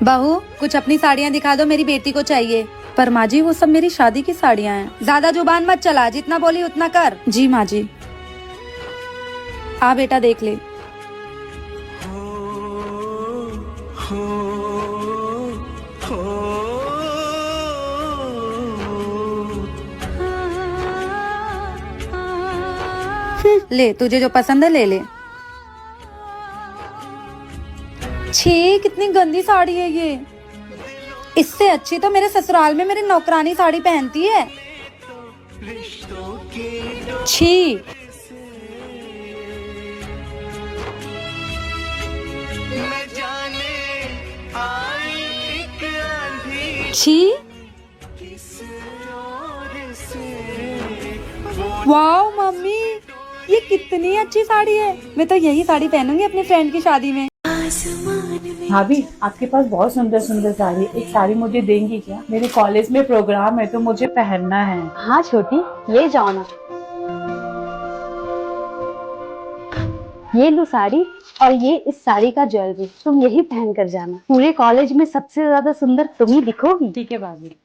बहू कुछ अपनी साड़ियाँ दिखा दो, मेरी बेटी को चाहिए। पर माँ जी वो सब मेरी शादी की साड़ियाँ हैं। ज्यादा जुबान मत चला, जितना बोली उतना कर। जी माँ जी। आ बेटा देख ले। ले तुझे जो पसंद है ले ले। छी कितनी गंदी साड़ी है ये। इससे अच्छी तो मेरे ससुराल में मेरी नौकरानी साड़ी पहनती है। छी। छी। वाओ मम्मी ये कितनी अच्छी साड़ी है। मैं तो यही साड़ी पहनूंगी अपनी फ्रेंड की शादी में। भाभी आपके पास बहुत सुंदर सुंदर साड़ी है, एक साड़ी मुझे देंगी क्या? मेरे कॉलेज में प्रोग्राम है तो मुझे पहनना है। हाँ छोटी, ले जाओ ना। ये लो साड़ी और ये इस साड़ी का ज्वेलरी, तुम यही पहन कर जाना। पूरे कॉलेज में सबसे ज्यादा सुंदर तुम ही दिखोगी। ठीक है भाभी।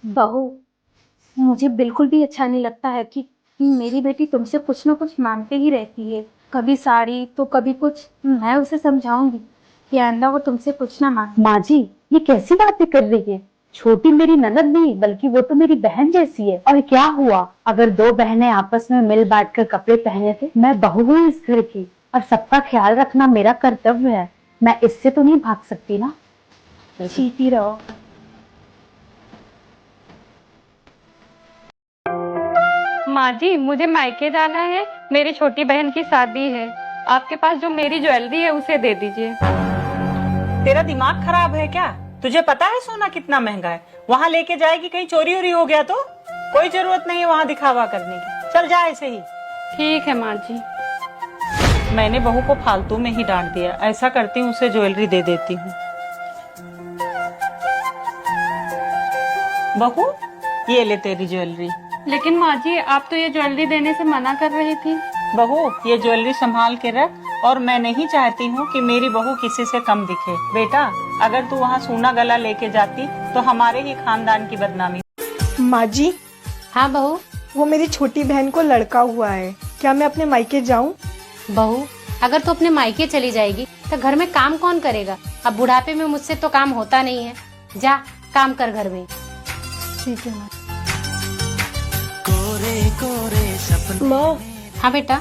बहू मुझे बिल्कुल भी अच्छा नहीं लगता है कि मेरी बेटी तुमसे कुछ न कुछ मांगते ही रहती है, कभी साड़ी तो कभी कुछ। मैं उसे समझाऊंगी कि आइंदा वो तुमसे कुछ ना मांगे। माँ जी ये कैसी बातें कर रही है? छोटी मेरी ननद नहीं बल्कि वो तो मेरी बहन जैसी है। और क्या हुआ अगर दो बहनें आपस में मिल बांट कर कपड़े पहने थे? मैं बहू हूँ इस घर की और सबका ख्याल रखना मेरा कर्तव्य है। मैं इससे तो नहीं भाग सकती ना। जीती रहो। माँ जी मुझे मायके जाना है, मेरी छोटी बहन की शादी है। आपके पास जो मेरी ज्वेलरी है उसे दे दीजिए। तेरा दिमाग खराब है क्या? तुझे पता है सोना कितना महंगा है? वहाँ लेके जाएगी कहीं चोरी वोरी हो गया तो? कोई जरूरत नहीं है वहाँ दिखावा करने की। चल जा ऐसे ही। ठीक है माँ जी। मैंने बहू को फालतू में ही डांट दिया। ऐसा करती हूँ उसे ज्वेलरी दे देती हूँ। बहू ये ले तेरी ज्वेलरी। लेकिन माँ जी आप तो ये ज्वेलरी देने से मना कर रही थी। बहू ये ज्वेलरी संभाल के रख, और मैं नहीं चाहती हूँ कि मेरी बहू किसी से कम दिखे। बेटा अगर तू वहाँ सोना गला लेके जाती तो हमारे ही खानदान की बदनामी। माँ जी। हाँ बहू। वो मेरी छोटी बहन को लड़का हुआ है, क्या मैं अपने मायके जाऊँ? बहू अगर तू अपने मायके चली जाएगी तो घर में काम कौन करेगा? अब बुढ़ापे में मुझसे तो काम होता नहीं है। जा काम कर घर में। ठीक है माँ। माँ। हाँ बेटा।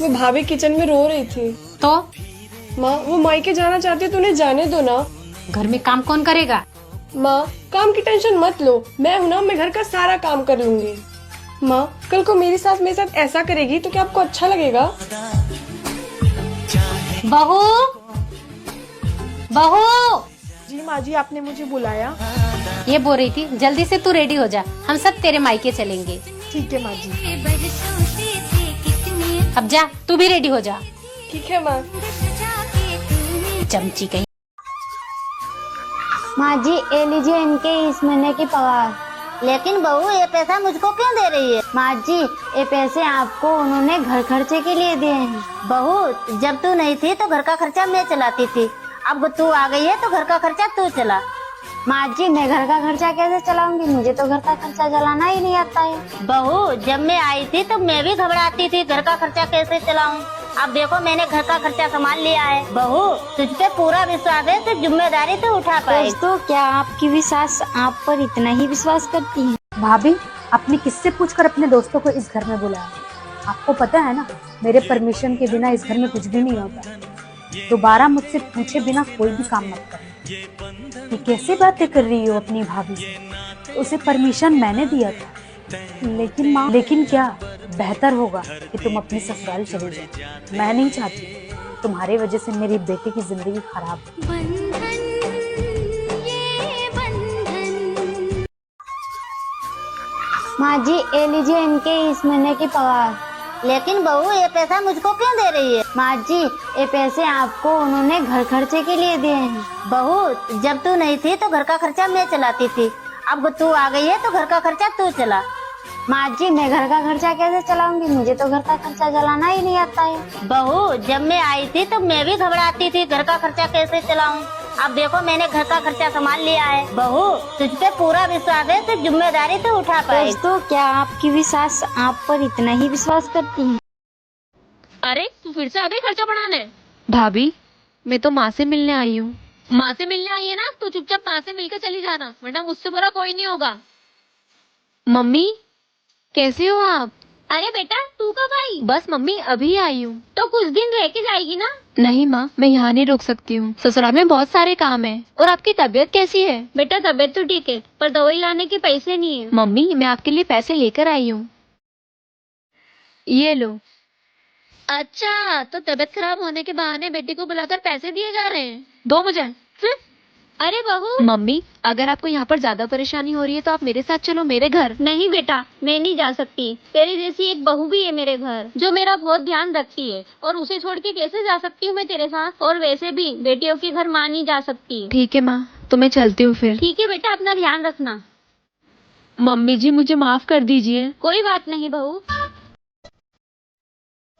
वो भाभी किचन में रो रही थी। तो माँ वो मायके जाना चाहती है तो उन्हें जाने दो ना। घर में काम कौन करेगा? माँ काम की टेंशन मत लो, मैं हूँ ना, मैं घर का सारा काम कर लूंगी। माँ कल को मेरी सास मेरे साथ ऐसा करेगी तो क्या आपको अच्छा लगेगा? बहू बहू। जी माँ जी आपने मुझे बुलाया? ये बोल रही थी जल्दी से तू रेडी हो जा, हम सब तेरे मायके चलेंगे। ठीक है माँ जी। अब जा तू भी रेडी हो जा। ठीक है माँ। चमची कहीं। माँ जी ये लीजिए इनके इस महीने की पगार। लेकिन बहू ये पैसा मुझको क्यों दे रही है? माँ जी ये पैसे आपको उन्होंने घर खर्चे के लिए दिए हैं। बहू जब तू नहीं थी तो घर का खर्चा मैं चलाती थी, अब तू आ गई है तो घर का खर्चा तू चला। माँ जी मैं घर का खर्चा कैसे चलाऊंगी? मुझे तो घर का खर्चा चलाना ही नहीं आता है। बहू जब मैं आई थी तो मैं भी घबराती थी घर का खर्चा कैसे चलाऊं। अब देखो मैंने घर का खर्चा संभाल लिया है। बहू तुझ पे पूरा विश्वास है, तो जिम्मेदारी तो उठा पाए। दोस्तों क्या आपकी भी सास आप पर इतना ही विश्वास करती है? भाभी आपने किससे पूछकर अपने दोस्तों को इस घर में बुलाया? आपको पता है ना मेरे परमिशन के बिना इस घर में कुछ भी नहीं होता। दोबारा मुझसे पूछे बिना कोई भी काम मत करना। ये कैसे बातें कर रही हो अपनी भाभी से? उसे परमिशन मैंने दिया था। लेकिन माँ लेकिन क्या? बेहतर होगा कि तुम अपने ससुराल चले जाओ। मैं नहीं चाहती तुम्हारे वजह से मेरी बेटी की जिंदगी खराब हो। माँ जी ये लीजिए इनके इस महीने की पगार। लेकिन बहू ये पैसा मुझको क्यों दे रही है? माँ जी ये पैसे आपको उन्होंने घर खर्चे के लिए दिए हैं। बहू जब तू नहीं थी तो घर का खर्चा मैं चलाती थी, अब तू आ गई है तो घर का खर्चा तू चला। माँ जी मैं घर का खर्चा कैसे चलाऊंगी, मुझे तो घर का खर्चा चलाना ही नहीं आता है। बहू जब मैं आई थी तो मैं भी घबराती थी घर का खर्चा कैसे चलाऊं। अब देखो मैंने घर का खर्चा संभाल लिया है। बहू तुझ पे पूरा विश्वास है, तो जिम्मेदारी तो उठा पाए। तो क्या आपकी भी सास आप पर इतना ही विश्वास करती है? अरे तू फिर से आ गई खर्चा बढ़ाने। भाभी मैं तो माँ से मिलने आई हूँ। माँ से मिलने आई है ना, तो चुपचाप माँ से मिलकर चली जाना, वरना मुझसे बुरा कोई नहीं होगा। मम्मी कैसे हो आप? अरे बेटा तू कब आई? बस मम्मी अभी आई हूँ। तो कुछ दिन रह के जाएगी ना? नहीं माँ मैं यहाँ नहीं रुक सकती हूँ, ससुराल में बहुत सारे काम है। और आपकी तबीयत कैसी है? बेटा तबीयत तो ठीक है, पर दवाई लाने के पैसे नहीं है। मम्मी मैं आपके लिए पैसे लेकर आई हूँ, ये लो। अच्छा तो तबीयत खराब होने के बहाने बेटी को बुलाकर पैसे दिए जा रहे हैं? दो मुझे। अरे बहू। मम्मी अगर आपको यहाँ पर ज्यादा परेशानी हो रही है तो आप मेरे साथ चलो मेरे घर। नहीं बेटा मैं नहीं जा सकती, तेरी जैसी एक बहू भी है मेरे घर जो मेरा बहुत ध्यान रखती है, और उसे छोड़ के कैसे जा सकती हूँ मैं तेरे साथ। और वैसे भी बेटियों के घर माँ नहीं जा सकती। ठीक है माँ तो मैं चलती हूँ फिर। ठीक है बेटा अपना ध्यान रखना। मम्मी जी मुझे माफ कर दीजिए। कोई बात नहीं बहू।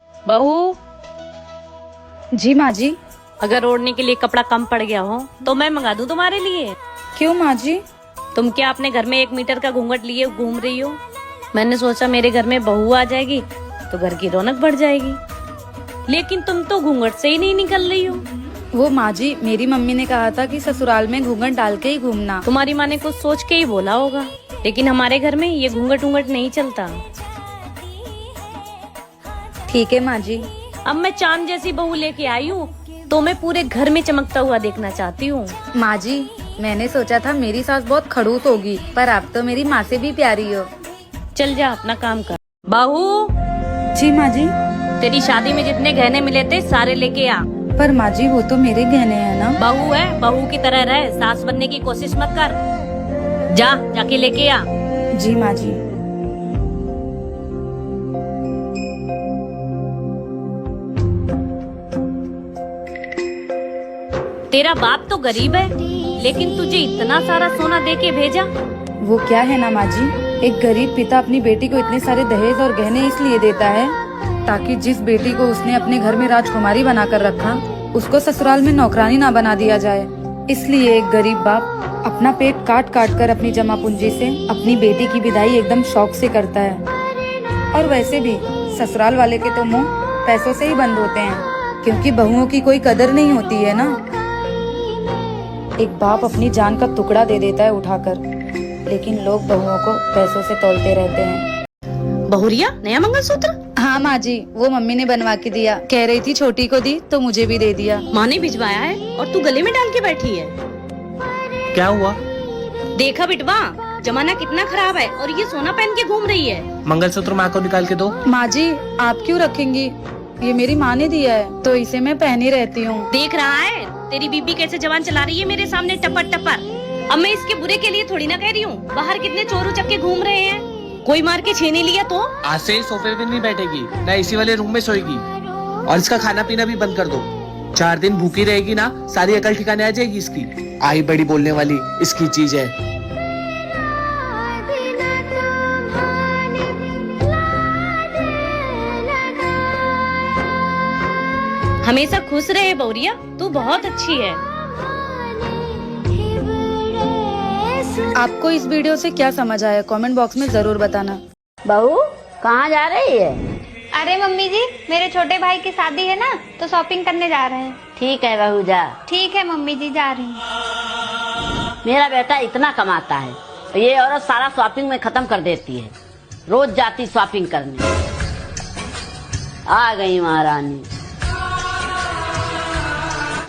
बहू जी माँ जी। अगर ओढ़ने के लिए कपड़ा कम पड़ गया हो तो मैं मंगा दूं तुम्हारे लिए। क्यों माँ जी? तुम क्या अपने घर में 1 मीटर का घूंघट लिए घूम रही हो? मैंने सोचा मेरे घर में बहू आ जाएगी तो घर की रौनक बढ़ जाएगी, लेकिन तुम तो घूंघट से ही नहीं निकल रही हो। वो माँ जी मेरी मम्मी ने कहा था कि ससुराल में घूंघट डाल के ही घूमना। तुम्हारी माँ ने कुछ सोच के ही बोला होगा, लेकिन हमारे घर में ये घूंघट उंघट नहीं चलता। ठीक है माँ जी। अब मैं चांद जैसी बहू लेके आई हूँ तो मैं पूरे घर में चमकता हुआ देखना चाहती हूँ। माँ जी मैंने सोचा था मेरी सास बहुत खड़ूस होगी, पर आप तो मेरी माँ से भी प्यारी हो। चल जा अपना काम कर। बहू। जी माँ जी। तेरी शादी में जितने गहने मिले थे सारे लेके आ। पर माँ जी वो तो मेरे गहने हैं ना। बहू है, बहू की तरह रह, सास बनने की कोशिश मत कर। जाके लेके आ। जी माँ जी। तेरा बाप तो गरीब है, लेकिन तुझे इतना सारा सोना दे के भेजा। वो क्या है ना माँ जी, एक गरीब पिता अपनी बेटी को इतने सारे दहेज और गहने इसलिए देता है ताकि जिस बेटी को उसने अपने घर में राजकुमारी बनाकर रखा उसको ससुराल में नौकरानी ना बना दिया जाए। इसलिए एक गरीब बाप अपना पेट काट काट कर अपनी जमा पूंजी से अपनी बेटी की विदाई एकदम शौक से करता है। और वैसे भी ससुराल वाले के तो मुंह पैसों से ही बंद होते हैं, क्योंकि बहुओं की कोई कदर नहीं होती है ना। एक बाप अपनी जान का टुकड़ा दे देता है उठाकर, लेकिन लोग बहुओं को पैसों से तौलते रहते हैं। बहुरिया नया मंगलसूत्र? हाँ माँ जी वो मम्मी ने बनवा के दिया, कह रही थी छोटी को दी तो मुझे भी दे दिया। माँ ने भिजवाया है और तू गले में डाल के बैठी है। क्या हुआ? देखा बिटवा जमाना कितना खराब है और ये सोना पहन के घूम रही है। मंगलसूत्र माँ को निकाल के दो। माँ जी आप क्यों रखेंगी, ये मेरी माँ ने दिया है तो इसे मैं पहनी रहती हूँ। देख रहा है तेरी बीबी कैसे जवान चला रही है मेरे सामने टपर टपर। अब मैं इसके बुरे के लिए थोड़ी ना कह रही हूँ, बाहर कितने चोर उचक्के घूम रहे हैं, कोई मार के छीन ही लिया तो। आज से सोफे पे नहीं बैठेगी, ना एसी वाले रूम में सोएगी, और इसका खाना पीना भी बंद कर दो। 4 दिन भूखी रहेगी ना, सारी अकल ठिकाने आ जाएगी इसकी। आई बड़ी बोलने वाली इसकी चीज है। हमेशा खुश रहे बहुरिया, तू बहुत अच्छी है। आपको इस वीडियो से क्या समझ आया कमेंट बॉक्स में जरूर बताना। बहू कहाँ जा रही है? अरे मम्मी जी मेरे छोटे भाई की शादी है ना, तो शॉपिंग करने जा रहे हैं। ठीक है बहू जा। ठीक है मम्मी जी जा रही हूँ। मेरा बेटा इतना कमाता है, ये औरत सारा शॉपिंग में खत्म कर देती है, रोज जाती शॉपिंग करने। आ गई महारानी।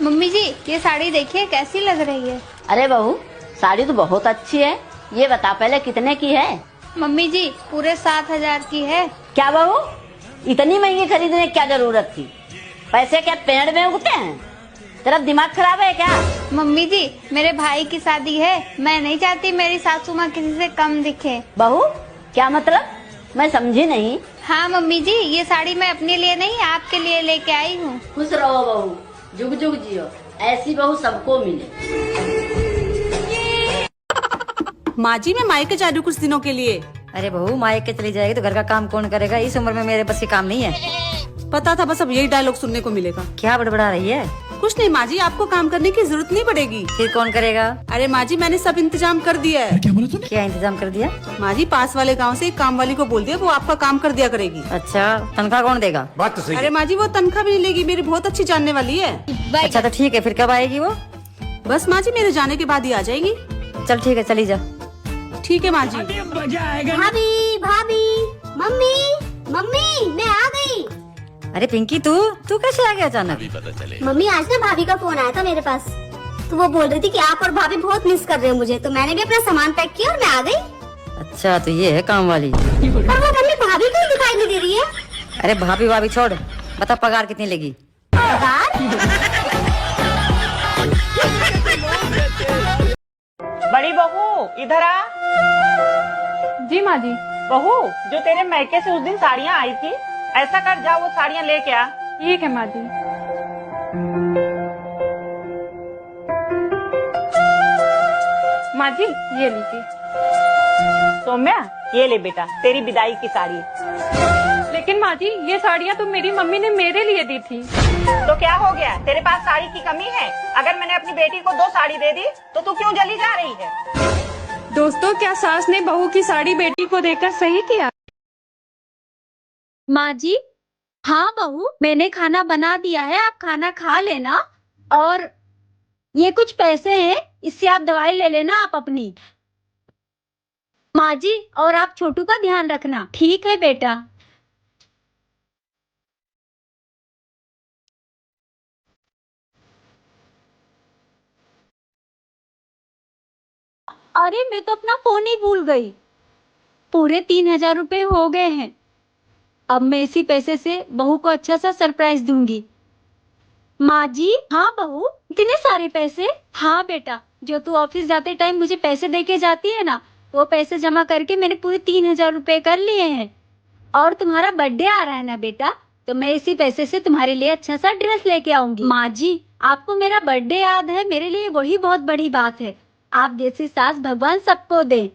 मम्मी जी ये साड़ी देखिए कैसी लग रही है। अरे बहू साड़ी तो बहुत अच्छी है, ये बता पहले कितने की है? मम्मी जी पूरे 7,000 की है। क्या बहू इतनी महंगी खरीदने की क्या जरूरत थी? पैसे क्या पेड़ में उगते हैं? तेरा दिमाग खराब है क्या? मम्मी जी मेरे भाई की शादी है, मैं नहीं चाहती मेरी सासू माँ किसी से कम दिखे। बहू क्या मतलब? मैं समझी नहीं। हाँ मम्मी जी ये साड़ी मैं अपने लिए नहीं आपके लिए लेके आई हूँ। खुश रहो बहू, जुग जुग जियो, ऐसी बहू सबको मिले। माँ जी मैं मायके जा रही हूँ कुछ दिनों के लिए, अरे बहू मायके चली जाएगी तो घर का काम कौन करेगा? इस उम्र में मेरे बस की काम नहीं है। पता था बस अब यही डायलॉग सुनने को मिलेगा। क्या बड़बड़ा रही है? कुछ नहीं माँ जी, आपको काम करने की जरूरत नहीं पड़ेगी। फिर कौन करेगा? अरे माँ जी मैंने सब इंतजाम कर दिया है। क्या इंतजाम कर दिया? माँ जी पास वाले गांव से एक काम वाली को बोल दिया, वो आपका काम कर दिया करेगी। अच्छा, तनख्वाह कौन देगा? बात तो सही अरे माँ जी वो तनख्वाह भी नहीं लेगी, मेरी बहुत अच्छी जानने वाली है। अच्छा तो ठीक है, फिर कब आएगी वो? बस माँ जी मेरे जाने के बाद ही आ जाएगी। चल ठीक है, चली जा। ठीक है माँ जी। भाभी भाभी, मम्मी मम्मी मैं आ गई। अरे पिंकी तू कैसे आ गया अचानक? मम्मी आज ना भाभी का फोन आया था मेरे पास, तो वो बोल रही थी कि आप और भाभी बहुत मिस कर रहे हो मुझे, तो मैंने भी अपना सामान पैक किया और मैं आ गई। अच्छा तो ये है काम वाली। पर वो मम्मी भाभी क्यों दिखाई नहीं दे रही है? अरे भाभी भाभी छोड़, बता पगार कितनी लेगी? पगार? बड़ी बहू इधर आ। जी माँ जी। बहू जो तेरे मैके से उस दिन साड़ियाँ आई थी, ऐसा कर जा वो साड़ियाँ लेके आ। ठीक है माँ जी। माँ जी ये लीजिए। सौम्या ये ले बेटा तेरी विदाई की साड़ी। लेकिन माँ जी ये साड़ियाँ तो मेरी मम्मी ने मेरे लिए दी थी। तो क्या हो गया, तेरे पास साड़ी की कमी है? अगर मैंने अपनी बेटी को 2 साड़ी दे दी तो तू क्यों जली जा रही है? दोस्तों क्या सास ने बहू की साड़ी बेटी को देकर सही किया? माँ जी हाँ बहू, मैंने खाना बना दिया है, आप खाना खा लेना। और ये कुछ पैसे हैं, इससे आप दवाई ले लेना आप अपनी। माँ जी और आप छोटू का ध्यान रखना। ठीक है बेटा। अरे मैं तो अपना फोन ही भूल गई। पूरे 3000 रुपए हो गए हैं। अब मैं इसी पैसे से बहू को अच्छा सा सरप्राइज दूंगी। माँ जी हाँ बहू, इतने सारे पैसे? हाँ बेटा, जो तू ऑफिस जाते टाइम मुझे पैसे दे के जाती है ना, वो पैसे जमा करके मैंने पूरे 3000 रुपए कर लिए हैं। और तुम्हारा बर्थडे आ रहा है ना बेटा, तो मैं इसी पैसे से तुम्हारे लिए अच्छा सा ड्रेस लेके आऊंगी। माँ जी आपको मेरा बर्थडे याद है, मेरे लिए वही बहुत बड़ी बात है। आप जैसी सास भगवान सबको दे।